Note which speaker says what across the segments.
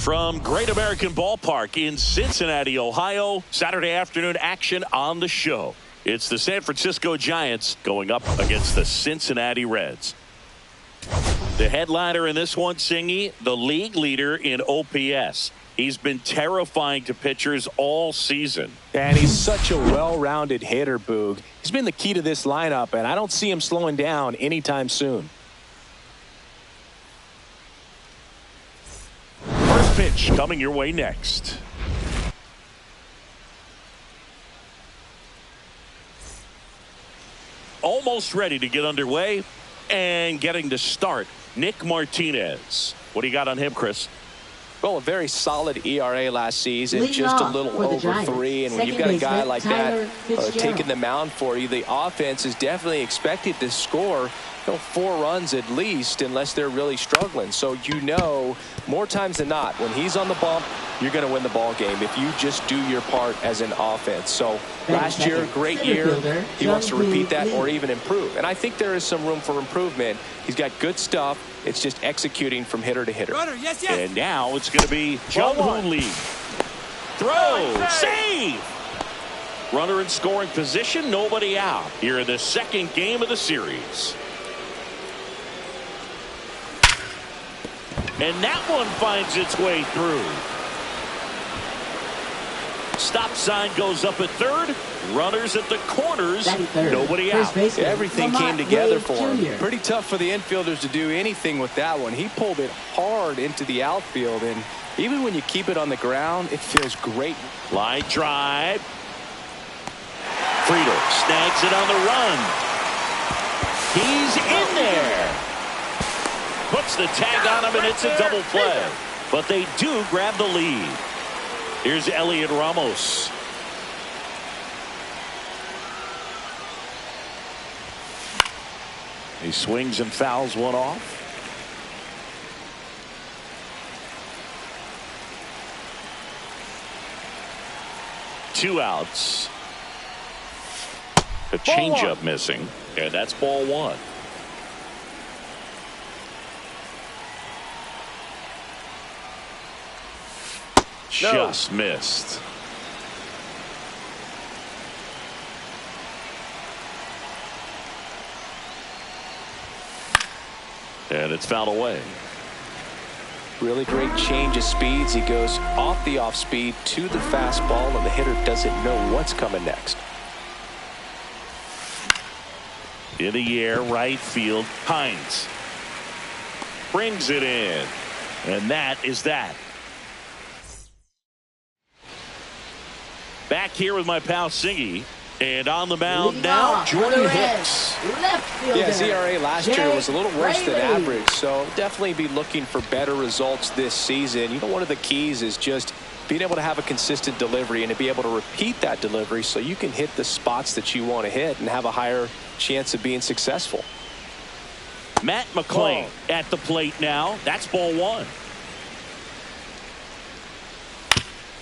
Speaker 1: From Great American Ballpark in Cincinnati, Ohio, Saturday afternoon action on the show. It's the San Francisco Giants going up against the Cincinnati Reds. The headliner in this one, Singy, the league leader in OPS. He's been terrifying to pitchers all season.
Speaker 2: And he's such a well-rounded hitter, Boog. He's been the key to this lineup, and I don't see him slowing down anytime soon.
Speaker 1: First pitch coming your way next. Almost ready to get underway and getting to start. Nick Martinez. What do you got on him, Chris?
Speaker 2: Well, a very solid ERA last season, just a little over 3. And when you've got a guy like that taking the mound for you, the offense is definitely expected to score 4 runs at least, unless they're really struggling. So more times than not, when he's on the bump, you're going to win the ball game if you just do your part as an offense. So last year, great year. He wants to repeat that or even improve. And I think there is some room for improvement. He's got good stuff. It's just executing from hitter to hitter.
Speaker 3: Runner, yes, yes.
Speaker 1: And now it's going to be Jung-Hoo Lee. Throw, save. Runner in scoring position, nobody out. Here in the second game of the series. And that one finds its way through. Stop sign goes up at third. Runners at the corners. Nobody out.
Speaker 2: Everything came together for him. Pretty tough for the infielders to do anything with that one. He pulled it hard into the outfield, and even when you keep it on the ground, it feels great.
Speaker 1: Line drive. Friedel snags it on the run. He's in there. Puts the tag on him, and it's a double play. But they do grab the lead. Here's Elliot Ramos. He swings and fouls one off. Two outs. A changeup missing, and that's ball 1. Just missed. And it's fouled away.
Speaker 2: Really great change of speeds. He goes off the off speed to the fastball, and the hitter doesn't know what's coming next.
Speaker 1: In the air, right field. Hines brings it in, and that is that. Back here with my pal Singy, and on the mound now, Jordan Hicks.
Speaker 2: Yeah, his ERA last year was a little worse than average, so definitely be looking for better results this season. One of the keys is just being able to have a consistent delivery and to be able to repeat that delivery so you can hit the spots that you want to hit and have a higher chance of being successful.
Speaker 1: Matt McClain at the plate now. That's ball 1.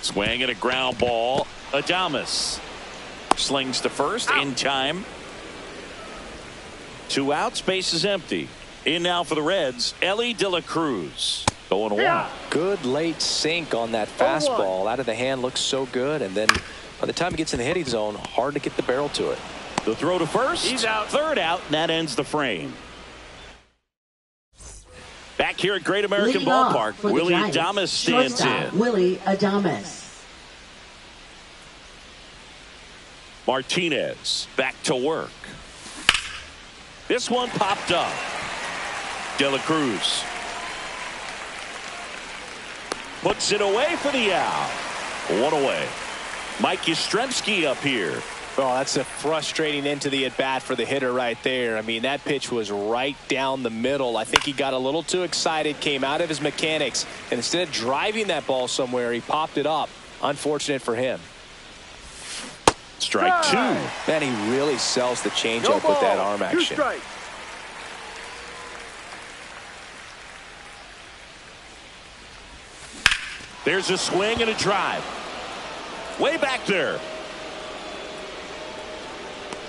Speaker 1: Swing and a ground ball. Adames slings to first in time. 2 outs, base is empty. In now for the Reds, Elly De La Cruz. 0-1.
Speaker 2: Good late sink on that fastball. Out of the hand looks so good, and then by the time it gets in the hitting zone, hard to get the barrel to it.
Speaker 1: The throw to first.
Speaker 3: He's out.
Speaker 1: Third out, and that ends the frame. Back here at Great American Ballpark, Willie Adames stands in.
Speaker 4: Willie Adames.
Speaker 1: Martinez back to work. This one popped up. De La Cruz puts it away for the out. 1 away. Mike Yastrzemski up here.
Speaker 2: Oh, that's a frustrating end to the at-bat for the hitter right there. I mean, that pitch was right down the middle. I think he got a little too excited, came out of his mechanics, and instead of driving that ball somewhere, he popped it up. Unfortunate for him.
Speaker 1: Strike 2.
Speaker 2: Man, he really sells the changeup with that arm action.
Speaker 1: There's a swing and a drive. Way back there.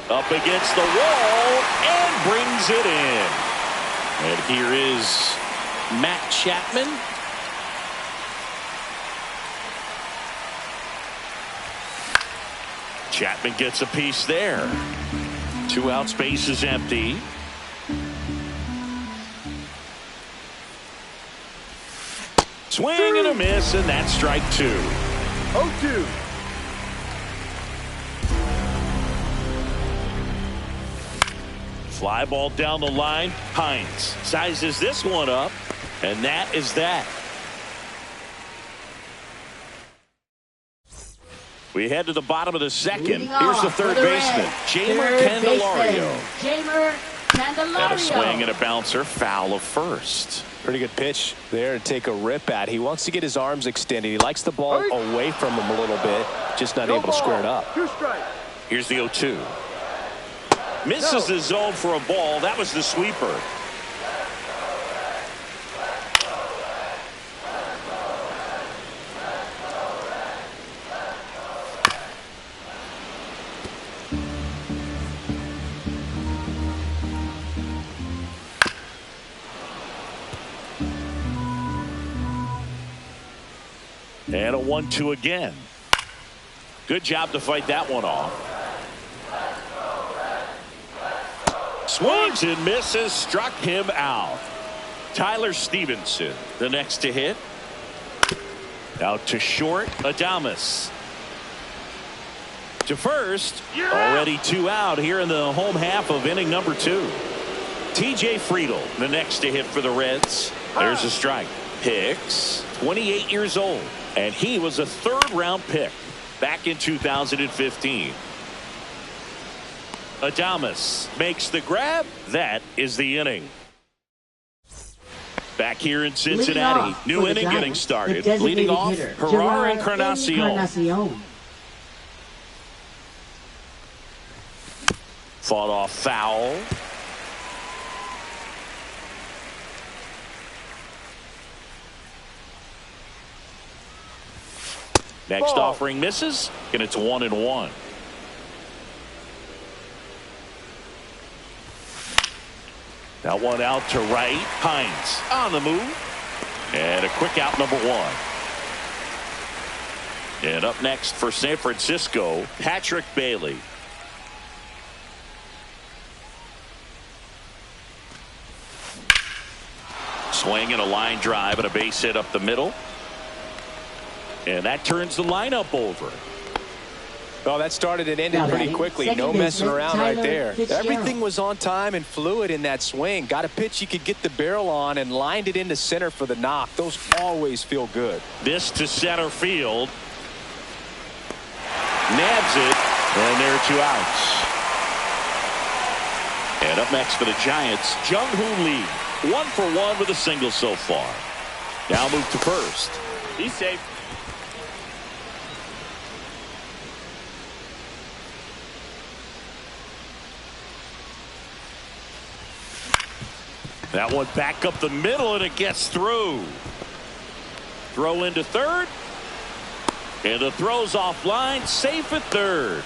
Speaker 1: Up against the wall and brings it in. And here is Matt Chapman. Chapman gets a piece there. 2 outs, base is empty. Swing and a miss, and that's strike 2.
Speaker 3: 0-2.
Speaker 1: Fly ball down the line. Hines sizes this one up, and that is that. We head to the bottom of the second. Here's the third baseman, Jeimer Candelario. And a swing and a bouncer, foul of first.
Speaker 2: Pretty good pitch there to take a rip at. He wants to get his arms extended. He likes the ball away from him a little bit, just not able to square it up.
Speaker 3: 2 strikes.
Speaker 1: Here's the 0-2. Misses the zone for a ball. That was the sweeper. And a 1-2 again. Good job to fight that one off. Swings and misses, struck him out. Tyler Stevenson, the next to hit. Out to short, Adames. To first, already 2 out here in the home half of inning number 2. TJ Friedl, the next to hit for the Reds. There's a strike. Hicks, 28 years old, and he was a 3rd-round pick back in 2015. Adames makes the grab. That is the inning. Back here in Cincinnati, new inning getting started. Leading off, Gerard Encarnacion. Fought off foul. Next offering misses, and it's 1-1. That one out to right. Hines on the move. And a quick out, number 1. And up next for San Francisco, Patrick Bailey. Swing and a line drive and a base hit up the middle. And that turns the lineup over.
Speaker 2: Well, that started and ended pretty quickly. No messing around right there. Everything was on time and fluid in that swing. Got a pitch you could get the barrel on and lined it into center for the knock. Those always feel good.
Speaker 1: This to center field. Nabs it. And there are 2 outs. And up next for the Giants, Jung-Hoo Lee. 1 for 1 with a single so far. Now move to first.
Speaker 3: He's safe.
Speaker 1: That one back up the middle, and it gets through. Throw into third. And the throw's offline, safe at third.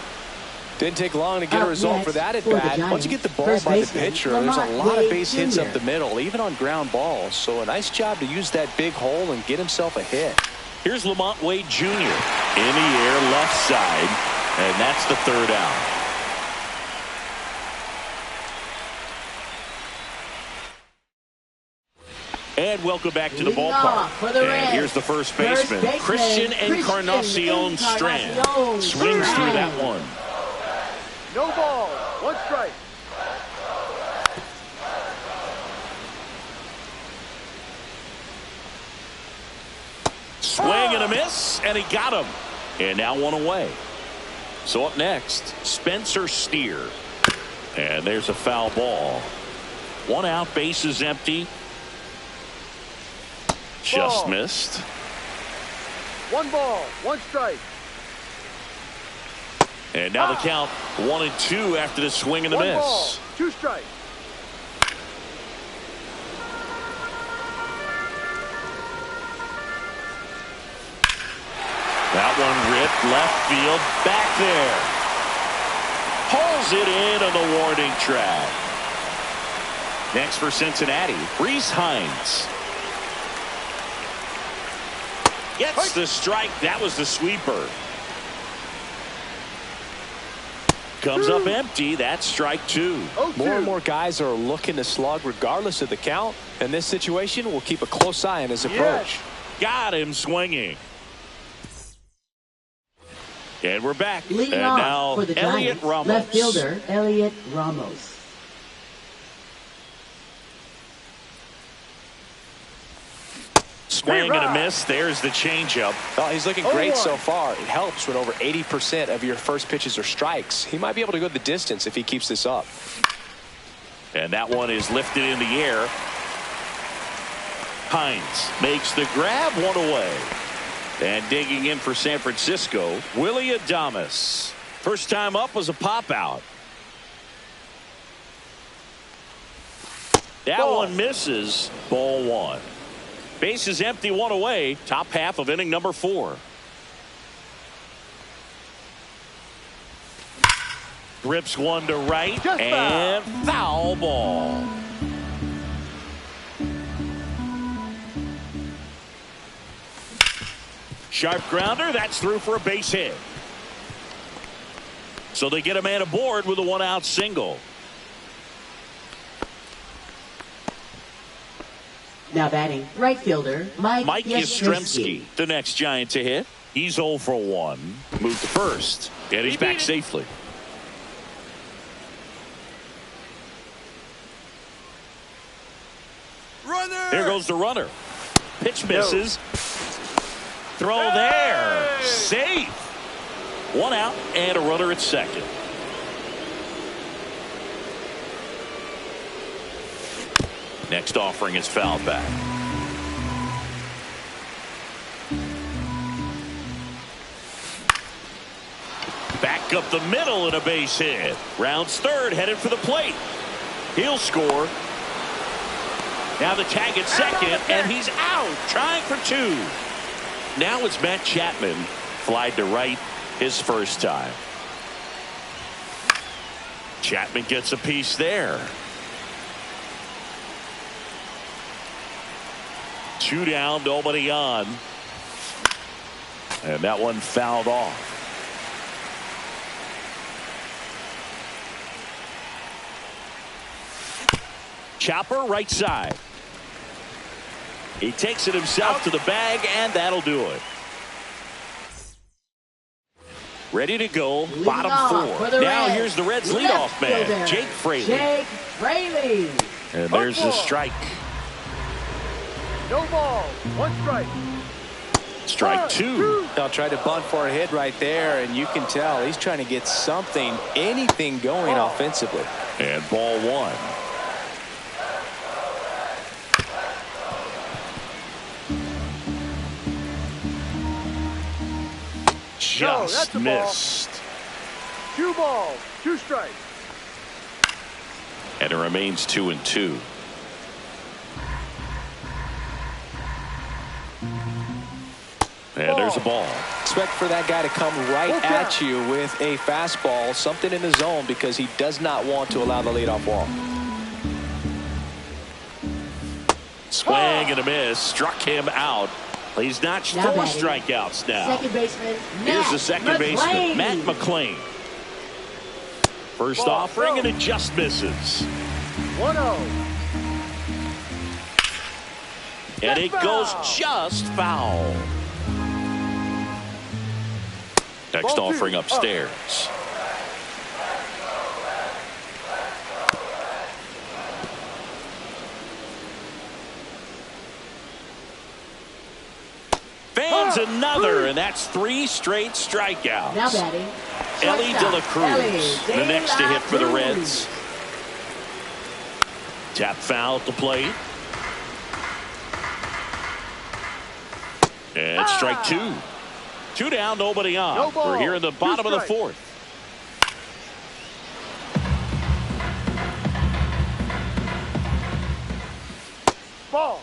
Speaker 2: Didn't take long to get a result for that at bat. Once you get the ball by the pitcher, there's a lot of base hits up the middle, even on ground balls. So a nice job to use that big hole and get himself a hit.
Speaker 1: Here's Lamont Wade Jr. in the air, left side, and that's the 3rd out. And welcome back to the ballpark. And here's the first baseman, Christian Encarnacion Strand. Swings through that one.
Speaker 3: No ball. 1 strike.
Speaker 1: Swing and a miss, and he got him. And now 1 away. So up next, Spencer Steer. And there's a foul ball. 1 out, base is empty. Just missed.
Speaker 3: 1 ball, 1 strike.
Speaker 1: And now the count 1-2 after the swing and the
Speaker 3: 1
Speaker 1: miss.
Speaker 3: ball, 2 strikes.
Speaker 1: That one ripped left field, back there. Pulls it in on the warning track. Next for Cincinnati, Rhys Hines. Gets the strike. That was the sweeper. Comes up empty. That's strike two.
Speaker 2: More and more guys are looking to slug regardless of the count. In this situation, we'll keep a close eye on his approach.
Speaker 1: Got him swinging. And we're back.
Speaker 4: Leading
Speaker 1: and
Speaker 4: off
Speaker 1: now
Speaker 4: for the
Speaker 1: Elliot
Speaker 4: Giants,
Speaker 1: Ramos.
Speaker 4: left fielder Elliot Ramos.
Speaker 1: Swing and a miss. There's the changeup.
Speaker 2: Oh, he's looking great so far. It helps when over 80% of your first pitches are strikes. He might be able to go the distance if he keeps this up.
Speaker 1: And that one is lifted in the air. Hines makes the grab, one away. And digging in for San Francisco, Willie Adames. First time up was a pop out. That one misses. Ball one. Base is empty, one away. Top half of inning number 4. Rips one to right and foul ball. Sharp grounder. That's through for a base hit. So they get a man aboard with a 1-out single.
Speaker 4: Now batting, right fielder Mike
Speaker 1: Yastrzemski, the next Giant to hit. He's 0 for 1. Moved to first. And he's back safely.
Speaker 3: Runner!
Speaker 1: Here goes the runner. Pitch misses. Throw there. Safe. 1 out and a runner at second. Next offering is fouled back. Back up the middle and a base hit. Rounds third, headed for the plate. He'll score. Now the tag at second, and he's out, trying for 2. Now it's Matt Chapman, flied to right his first time. Chapman gets a piece there. 2 down, nobody on. And that one fouled off. Chopper right side. He takes it himself to the bag, and that'll do it. Ready to go, bottom 4. Now here's the Reds leadoff man, Jake Fraley. And there's the strike.
Speaker 3: No ball. 1 strike.
Speaker 1: Strike 2.
Speaker 2: They'll try to bunt for a hit right there, and you can tell he's trying to get something, anything going offensively.
Speaker 1: And ball 1. Just missed.
Speaker 3: 2 balls. 2 strikes.
Speaker 1: And it remains 2-2. And there's a ball.
Speaker 2: Expect for that guy to come right at you with a fastball, something in the zone, because he does not want to allow the leadoff walk.
Speaker 1: Swing and a miss. Struck him out. He's notched 4 strikeouts now.
Speaker 4: Second baseman,
Speaker 1: Here's the second baseman, Matt McLean. First offering, and it just misses.
Speaker 3: 1-0.
Speaker 1: And it goes just foul. Next offering upstairs. Fans another, and that's 3 straight strikeouts.
Speaker 4: Now batting,
Speaker 1: Ellie De La Cruz, the next to hit for the Reds. Tap foul at the plate. And strike 2. 2 down, nobody on.
Speaker 3: No ball.
Speaker 1: We're here in the bottom of the 4th.
Speaker 3: Ball.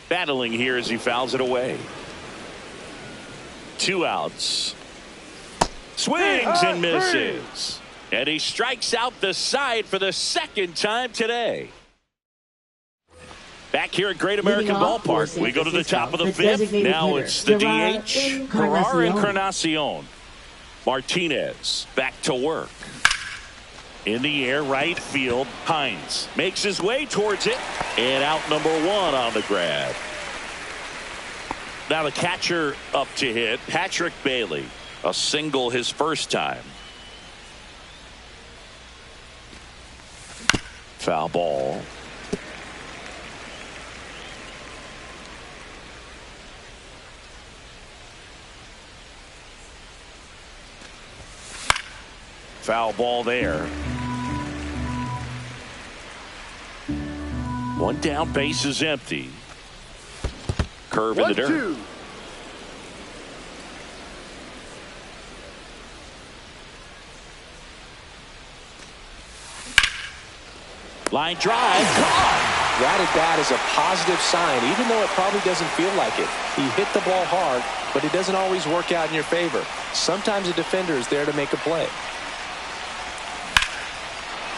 Speaker 1: Battling here as he fouls it away. 2 outs. Swings and misses. And he strikes out the side for the second time today. Back here at Great American Ballpark, we go to the top of the fifth. Now it's the DH, Gerard Encarnacion. Martinez back to work. In the air, right field, Hines makes his way towards it, and out number one on the grab. Now the catcher up to hit, Patrick Bailey. A single his first time. Foul ball. Foul ball there. One down, base is empty. Curve in the dirt.
Speaker 3: 1-2.
Speaker 1: Line drive.
Speaker 2: That at bat is a positive sign, even though it probably doesn't feel like it. He hit the ball hard, but it doesn't always work out in your favor. Sometimes a defender is there to make a play.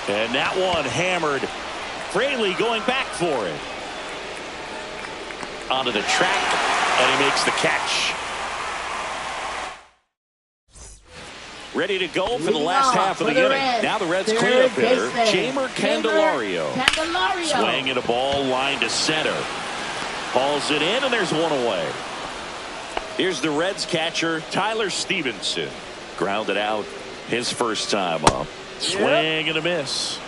Speaker 1: And that one hammered. Fraley going back for it. Onto the track, and he makes the catch. Ready to go for the last half of the inning. Now the Reds cleanup hitter, Jamer Candelario. Swinging a ball line to center. Hauls it in, and there's one away. Here's the Reds catcher, Tyler Stevenson. Grounded out his first time up. Swing and a miss.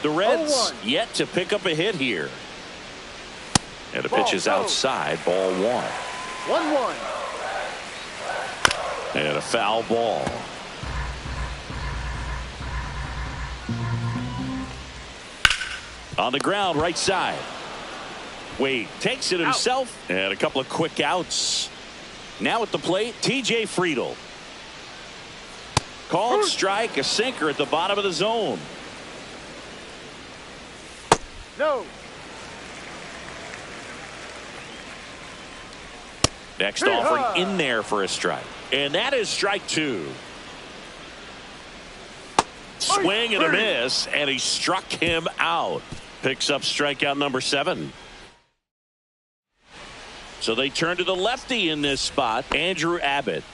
Speaker 1: The Reds yet to pick up a hit here. And the pitch is outside, ball one.
Speaker 3: 1-1.
Speaker 1: And a foul ball. On the ground, right side. Wade takes it himself. And a couple of quick outs. Now at the plate, TJ Friedl. Called strike, a sinker at the bottom of the zone.
Speaker 3: No.
Speaker 1: Next offering in there for a strike. And that is strike two. Swing and a miss, and he struck him out. Picks up strikeout number 7. So they turn to the lefty in this spot, Andrew Abbott.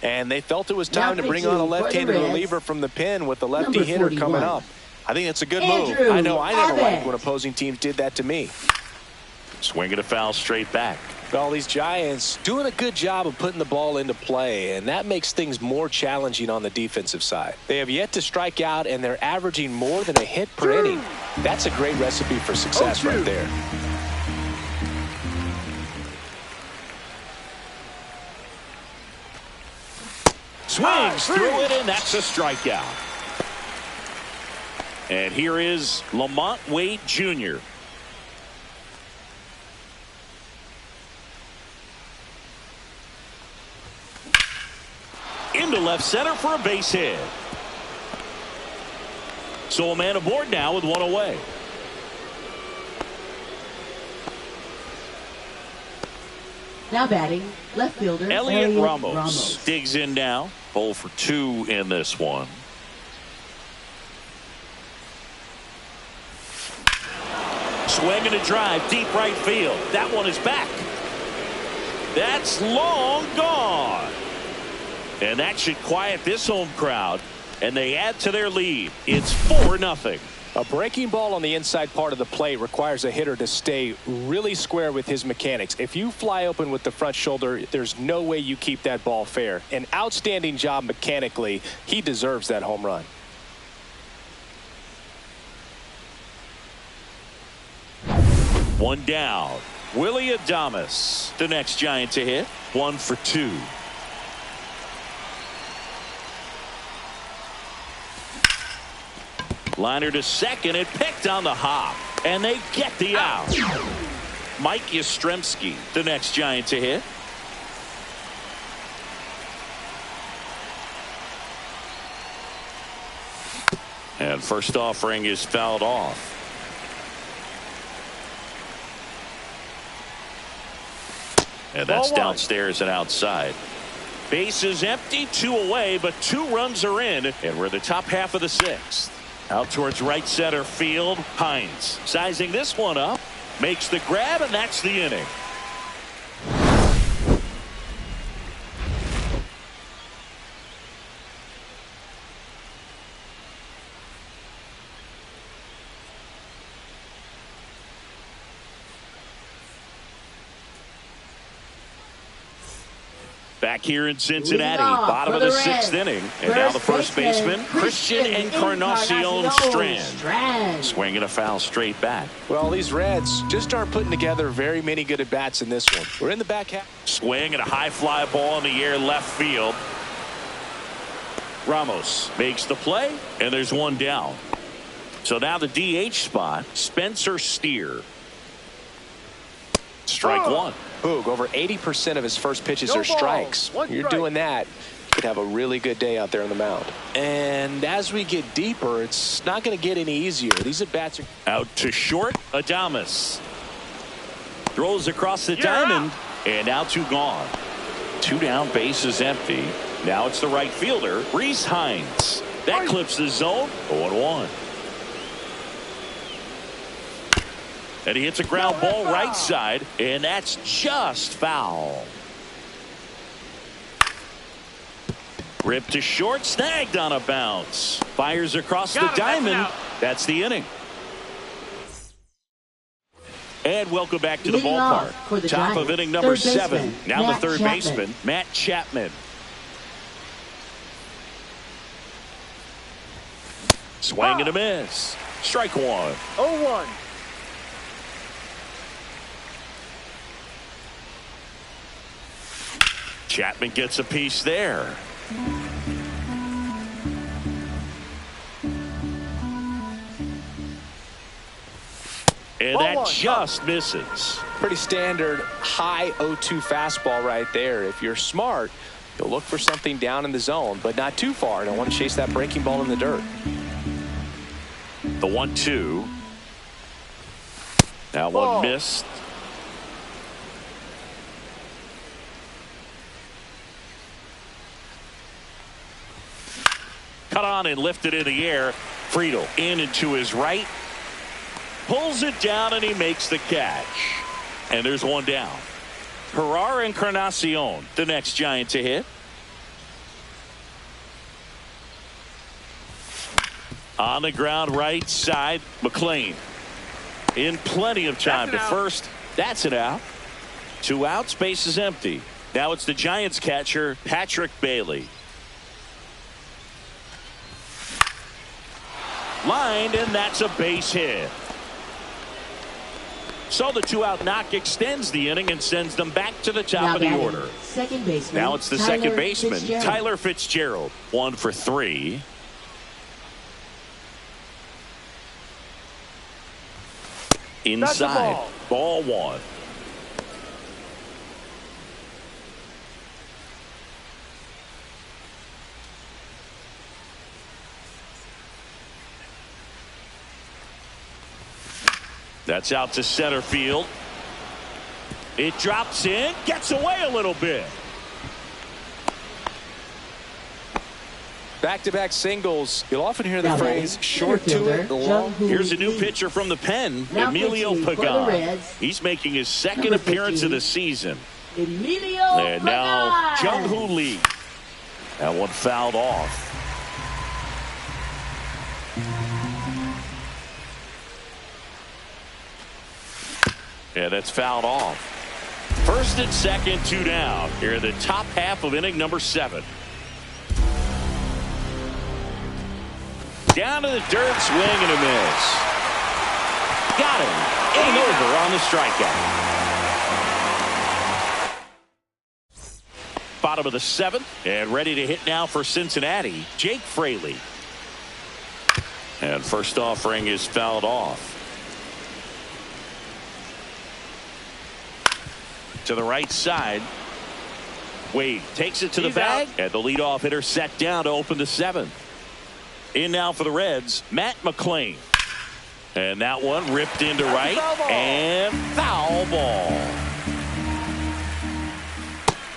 Speaker 2: And they felt it was time to bring on a left-handed reliever from the pen with the lefty hitter coming up. I think it's a good move. I know I never liked when opposing teams did that to me.
Speaker 1: Swinging a foul straight back.
Speaker 2: Well, these Giants doing a good job of putting the ball into play, and that makes things more challenging on the defensive side. They have yet to strike out, and they're averaging more than a hit per inning. That's a great recipe for success right there.
Speaker 1: Swings through it, and that's a strikeout. And here is Lamont Wade Jr. Into left center for a base hit. So a man aboard now with one away.
Speaker 4: Now batting, left fielder
Speaker 1: Elliot Ramos digs in now. 0 for 2 in this one. Swing and a drive, deep right field. That one is back. That's long gone. And that should quiet this home crowd. And they add to their lead. It's 4-0.
Speaker 2: A breaking ball on the inside part of the plate requires a hitter to stay really square with his mechanics. If you fly open with the front shoulder, there's no way you keep that ball fair. An outstanding job mechanically. He deserves that home run.
Speaker 1: One down. Willie Adames, the next Giant to hit. 1 for 2. Liner to second, it picked on the hop, and they get the out. Mike Yastrzemski, the next Giant to hit. And first offering is fouled off. And that's downstairs and outside. Base is empty, 2 away, but 2 runs are in, and we're the top half of the 6th. Out towards right center field, Hines sizing this one up. makes the grab, and that's the inning. Back here in Cincinnati, bottom of the sixth inning. And now the first baseman, Christian Encarnacion Strand. Swinging a foul straight back.
Speaker 2: Well, these Reds just aren't putting together very many good at-bats in this one. We're in the back half.
Speaker 1: Swing and a high fly ball in the air left field. Ramos makes the play, and there's one down. So now the DH spot, Spencer Steer. Strike one.
Speaker 2: Boog, over 80% of his first pitches are strikes. You're doing that, you could have a really good day out there on the mound. And as we get deeper, it's not going to get any easier. These at-bats are
Speaker 1: out to short. Adames throws across the diamond, and now two gone. Two down, bases empty. Now it's the right fielder, Reese Hines. That clips the zone. 0-1. And he hits a ground ball right side, and that's just foul. Ripped to short, snagged on a bounce. Fires across the diamond. That's the inning. And welcome back to the ballpark. Top of inning number 7. Now the third baseman, Matt Chapman. Swing and a miss. Strike one.
Speaker 3: 0-1.
Speaker 1: Chapman gets a piece there. And that just misses.
Speaker 2: Pretty standard high 0-2 fastball right there. If you're smart, you'll look for something down in the zone, but not too far. Don't want to chase that breaking ball in the dirt.
Speaker 1: The 1-2. Now one missed. Cut on and lifted in the air. Friedel in and to his right. Pulls it down and he makes the catch. And there's one down. Gerard Encarnacion, the next Giant to hit. On the ground right side, McLean. In plenty of time to first. That's an out. 2 outs, base is empty. Now it's the Giants catcher, Patrick Bailey. Lined, and that's a base hit. So the 2-out knock extends the inning and sends them back to the top of the order.
Speaker 4: Second baseman,
Speaker 1: now it's the second baseman, Tyler Fitzgerald. 1 for 3. Inside, ball 1. That's out to center field. It drops in, gets away a little bit.
Speaker 2: Back-to-back singles. You'll often hear the phrase short to it, long.
Speaker 1: Here's a new pitcher from the pen, Emilio Pagan. He's making his second appearance of the season. And now Jung-Hoo Lee. That one fouled off. Yeah, that's fouled off. First and second, 2 down. Here in the top half of inning number 7. Down to the dirt, swing and a miss. Got him. Ain't over on the strikeout. Bottom of the 7th, and ready to hit now for Cincinnati, Jake Fraley. And first offering is fouled off. To the right side. Wade takes it to the bag, and the leadoff hitter set down to open the 7th. In now for the Reds, Matt McLean. And that one ripped into right, and foul ball.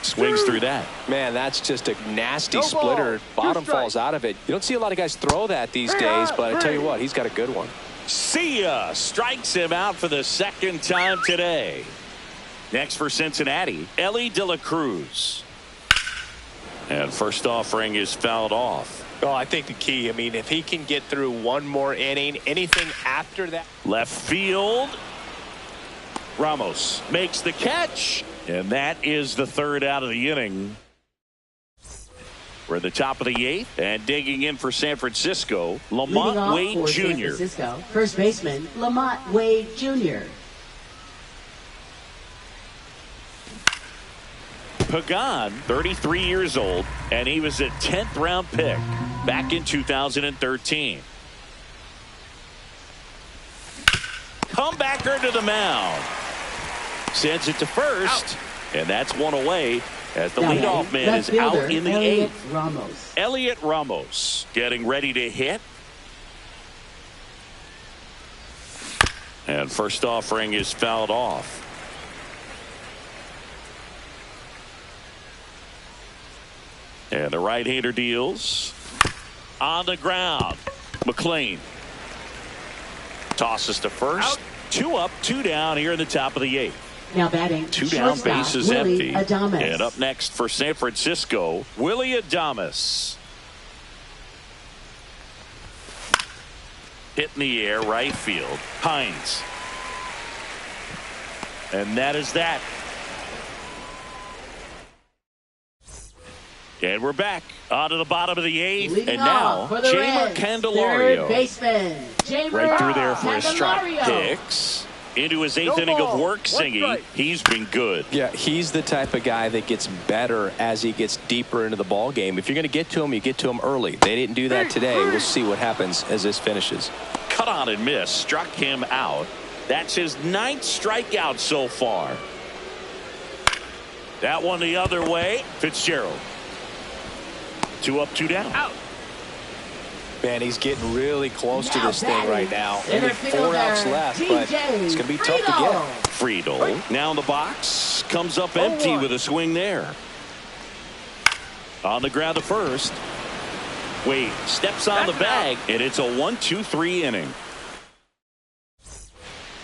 Speaker 1: Swings through that.
Speaker 2: Man, that's just a nasty splitter. Bottom falls out of it. You don't see a lot of guys throw that these days, but I tell you what, he's got a good one.
Speaker 1: See ya. Strikes him out for the second time today. Next for Cincinnati, Ellie De La Cruz. And first offering is fouled off.
Speaker 2: Oh, I think the key, I mean, if he can get through one more inning, anything after that.
Speaker 1: Left field. Ramos makes the catch. And that is the third out of the inning. We're at the top of the 8th. And digging in for San Francisco, Lamont Wade Jr.
Speaker 4: First baseman, Lamont Wade Jr.
Speaker 1: Pagan, 33 years old, and he was a 10th round pick back in 2013. Comebacker to the mound. Sends it to first, and that's one away as the leadoff man is out in the 8th. Elliot Ramos getting ready to hit. And first offering is fouled off. And the right-hander deals on the ground. McLean tosses to first. 2 up, 2 down here in the top of the 8th.
Speaker 4: Now batting,
Speaker 1: 2 down, base is empty.
Speaker 4: Adames.
Speaker 1: And up next for San Francisco, Willie Adames. Hit in the air, right field. Hines. And that is that. And we're back onto the bottom of the 8th.
Speaker 4: Leading
Speaker 1: and now, Jamer Candelario.
Speaker 4: Third baseman, Jamer
Speaker 1: Right through there for a strike.
Speaker 4: Candelario.
Speaker 1: Hicks into his 8th inning of work singing. He's been good.
Speaker 2: Yeah, he's the type of guy that gets better as he gets deeper into the ball game. If you're going to get to him, you get to him early. They didn't do that today. We'll see what happens as this finishes.
Speaker 1: Cut on and miss. Struck him out. That's his 9th strikeout so far. That one the other way. Fitzgerald. 2 up, 2 down.
Speaker 2: Out. Man, he's getting really close to this thing right now. Only 4 outs left, but it's going to be tough to get.
Speaker 1: Friedel now in the box. Comes up empty with a swing there. On the ground to first. Wade steps on the bag, and it's a 1-2-3 inning.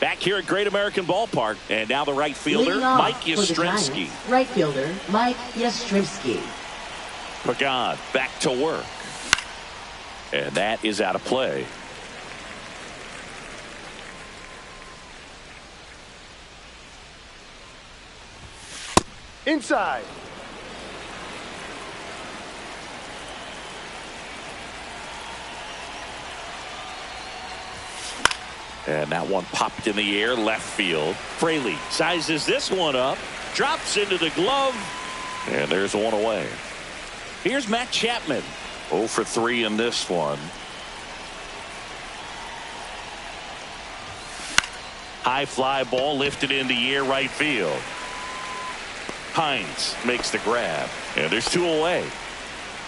Speaker 1: Back here at Great American Ballpark, and now the right fielder, Mike Yastrzemski.
Speaker 4: Right fielder, Mike Yastrzemski.
Speaker 1: Pagan back to work. And that is out of play.
Speaker 3: Inside.
Speaker 1: And that one popped in the air, left field. Fraley sizes this one up, drops into the glove, and there's one away. Here's Matt Chapman. 0 for 3 in this one. High fly ball lifted in the air, right field. Hines makes the grab, and there's 2 away.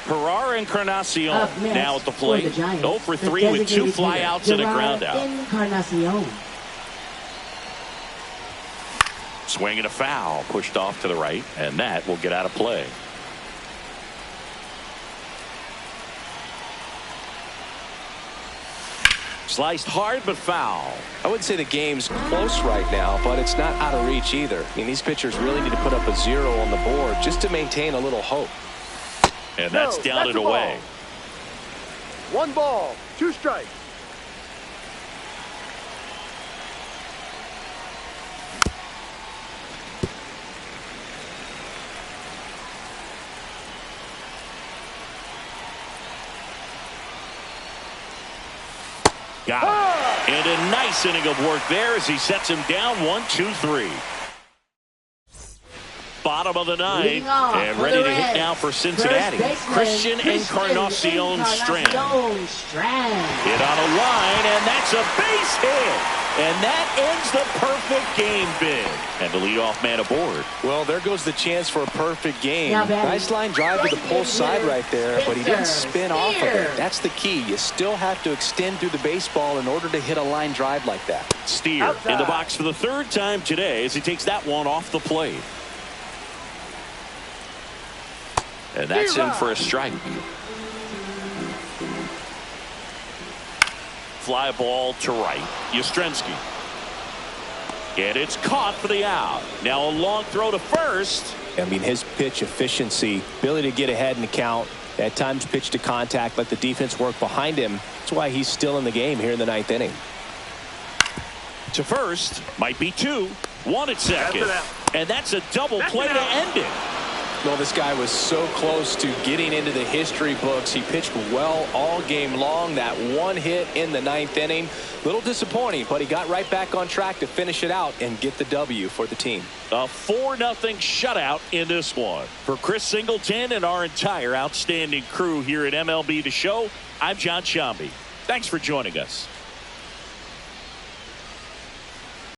Speaker 1: Herrera Encarnacion now at the plate. 0 for 3 with 2 flyouts and a ground out.
Speaker 4: Encarnacion.
Speaker 1: Swing and a foul, pushed off to the right, and that will get out of play. Sliced hard but foul.
Speaker 2: I wouldn't say the game's close right now, but it's not out of reach either. I mean, these pitchers really need to put up a 0 on the board just to maintain a little hope.
Speaker 1: And that's down and away.
Speaker 3: 1 ball, 2 strikes.
Speaker 1: Got it. And a nice inning of work there as he sets him down 1-2-3. Bottom of the 9th and ready to hit now for Cincinnati. Christian Encarnacion Strand. Hit on a line, and that's a base hit. And that ends the perfect game bid. And the leadoff man aboard.
Speaker 2: Well, there goes the chance for a perfect game. Nice line drive to the pull side right there, but he didn't spin off of it. That's the key. You still have to extend through the baseball in order to hit a line drive like that.
Speaker 1: Steer in the box for the 3rd time today as he takes that one off the plate. And that's in for a strike. fly ball to right. Yastrzemski. And it's caught for the out. Now a long throw to first.
Speaker 2: I mean, his pitch efficiency, ability to get ahead in the count, at times pitch to contact, let the defense work behind him. That's why he's still in the game here in the 9th inning.
Speaker 1: To first, might be 2. 1 at second. And that's a double play to end it.
Speaker 2: Well, this guy was so close to getting into the history books. He pitched well all game long. That one hit in the 9th inning. Little disappointing, but he got right back on track to finish it out and get the W for the team.
Speaker 1: A 4-0 shutout in this one. For Chris Singleton and our entire outstanding crew here at MLB The Show, I'm John Shambi. Thanks for joining us.